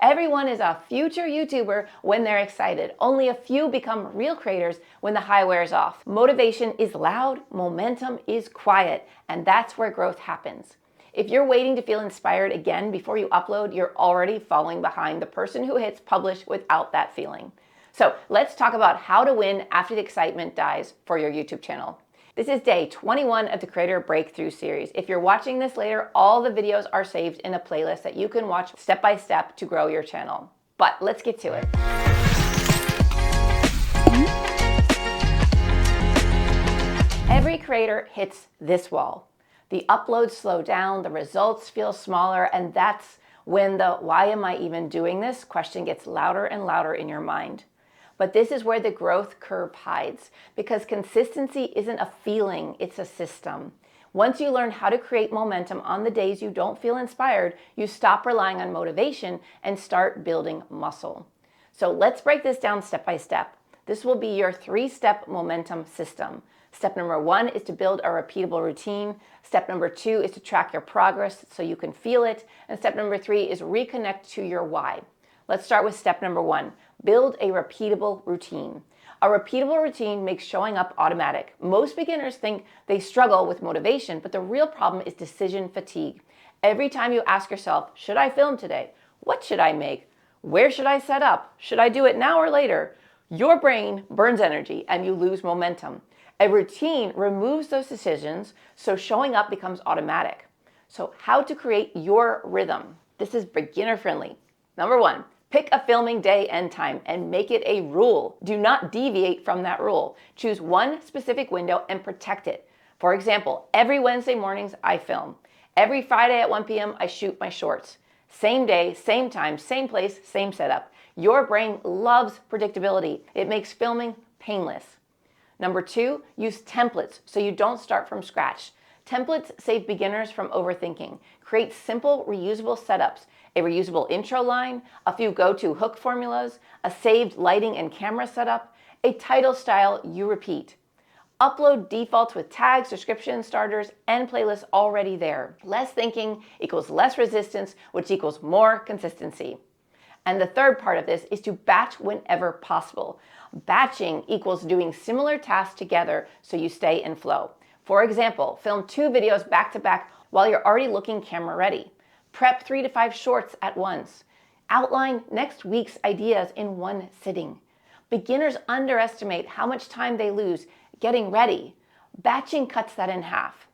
Everyone is a future YouTuber when they're excited. Only a few become real creators when the high wears off. Motivation is loud, momentum is quiet, and that's where growth happens. If you're waiting to feel inspired again before you upload, you're already falling behind the person who hits publish without that feeling. So let's talk about how to win after the excitement dies for your YouTube channel. This is day 21 of the Creator Breakthrough series. If you're watching this later, all the videos are saved in a playlist that you can watch step by step to grow your channel. But let's get to it. Every creator hits this wall. The uploads slow down, the results feel smaller, and that's when the "why am I even doing this?" question gets louder and louder in your mind. But this is where the growth curve hides, because consistency isn't a feeling, it's a system. Once you learn how to create momentum on the days you don't feel inspired, you stop relying on motivation and start building muscle. So let's break this down step by step. This will be your 3-step momentum system. Step number 1 is to build a repeatable routine. Step number 2 is to track your progress so you can feel it. And step number 3 is reconnect to your why. Let's start with step number 1. Build a repeatable routine. A repeatable routine makes showing up automatic. Most beginners think they struggle with motivation, but the real problem is decision fatigue. Every time you ask yourself, should I film today? What should I make? Where should I set up? Should I do it now or later? Your brain burns energy and you lose momentum. A routine removes those decisions, so showing up becomes automatic. So how to create your rhythm? This is beginner friendly. Number 1. Pick a filming day and time and make it a rule. Do not deviate from that rule. Choose one specific window and protect it. For example, every Wednesday mornings I film. Every Friday at 1 p.m. I shoot my shorts. Same day, same time, same place, same setup. Your brain loves predictability. It makes filming painless. Number 2, use templates so you don't start from scratch. Templates save beginners from overthinking. Create simple, reusable setups. A reusable intro line, a few go-to hook formulas, a saved lighting and camera setup, a title style you repeat. Upload defaults with tags, descriptions, starters, and playlists already there. Less thinking equals less resistance, which equals more consistency. And the third part of this is to batch whenever possible. Batching equals doing similar tasks together so you stay in flow. For example, film 2 videos back to back while you're already looking camera ready. Prep 3 to 5 shorts at once. Outline next week's ideas in one sitting. Beginners underestimate how much time they lose getting ready. Batching cuts that in half.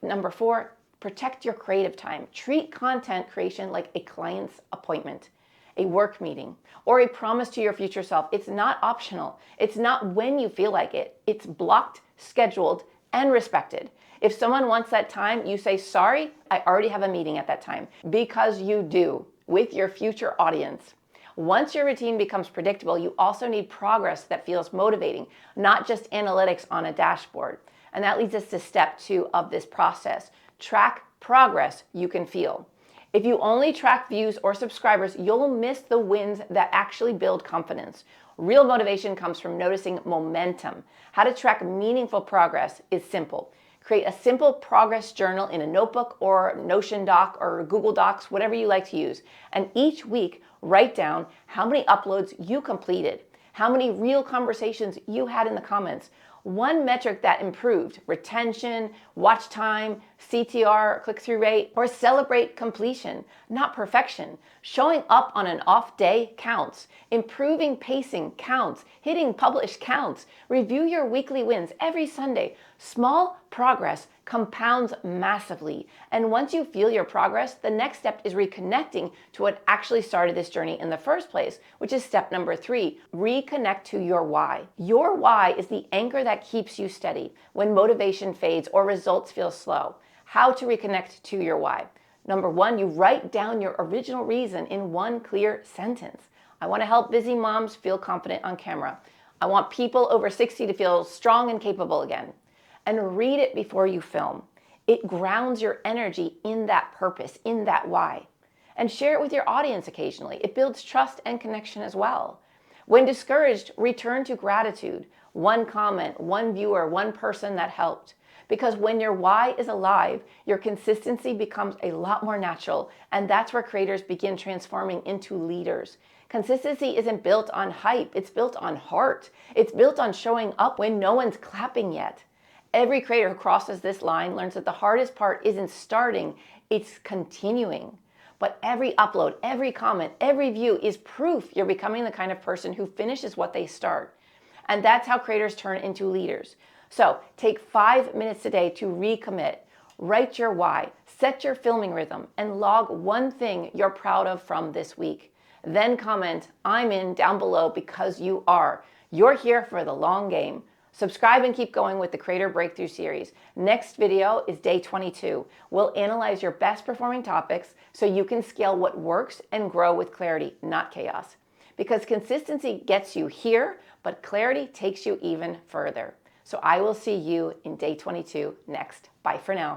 Number 4, protect your creative time. Treat content creation like a client's appointment, a work meeting, or a promise to your future self. It's not optional. It's not when you feel like it. It's blocked, scheduled, and respected. If someone wants that time, you say, sorry, I already have a meeting at that time, because you do with your future audience. Once your routine becomes predictable, you also need progress that feels motivating, not just analytics on a dashboard. And that leads us to step 2 of this process. Track progress you can feel. If you only track views or subscribers, you'll miss the wins that actually build confidence. Real motivation comes from noticing momentum. How to track meaningful progress is simple. Create a simple progress journal in a notebook or Notion doc or Google Docs, whatever you like to use. And each week, write down how many uploads you completed, how many real conversations you had in the comments, one metric that improved, retention, watch time, CTR, click-through rate, or celebrate completion, not perfection. Showing up on an off day counts. Improving pacing counts. Hitting publish counts. Review your weekly wins every Sunday. Small progress compounds massively. And once you feel your progress, the next step is reconnecting to what actually started this journey in the first place, which is step number 3, reconnect to your why. Your why is the anchor that keeps you steady when motivation fades or results feel slow. How to reconnect to your why. Number 1, you write down your original reason in one clear sentence. I want to help busy moms feel confident on camera. I want people over 60 to feel strong and capable again. And read it before you film. It grounds your energy in that purpose, in that why. And share it with your audience occasionally. It builds trust and connection as well. When discouraged, return to gratitude. One comment, one viewer, one person that helped. Because when your why is alive, your consistency becomes a lot more natural, and that's where creators begin transforming into leaders. Consistency isn't built on hype, it's built on heart. It's built on showing up when no one's clapping yet. Every creator who crosses this line learns that the hardest part isn't starting, it's continuing. But every upload, every comment, every view is proof you're becoming the kind of person who finishes what they start. And that's how creators turn into leaders. So take 5 minutes a day to recommit, write your why, set your filming rhythm, and log one thing you're proud of from this week. Then comment, "I'm in," down below, because you are. You're here for the long game. Subscribe and keep going with the Creator Breakthrough Series. Next video is day 22. We'll analyze your best performing topics so you can scale what works and grow with clarity, not chaos. Because consistency gets you here, but clarity takes you even further. So I will see you in day 22 next. Bye for now.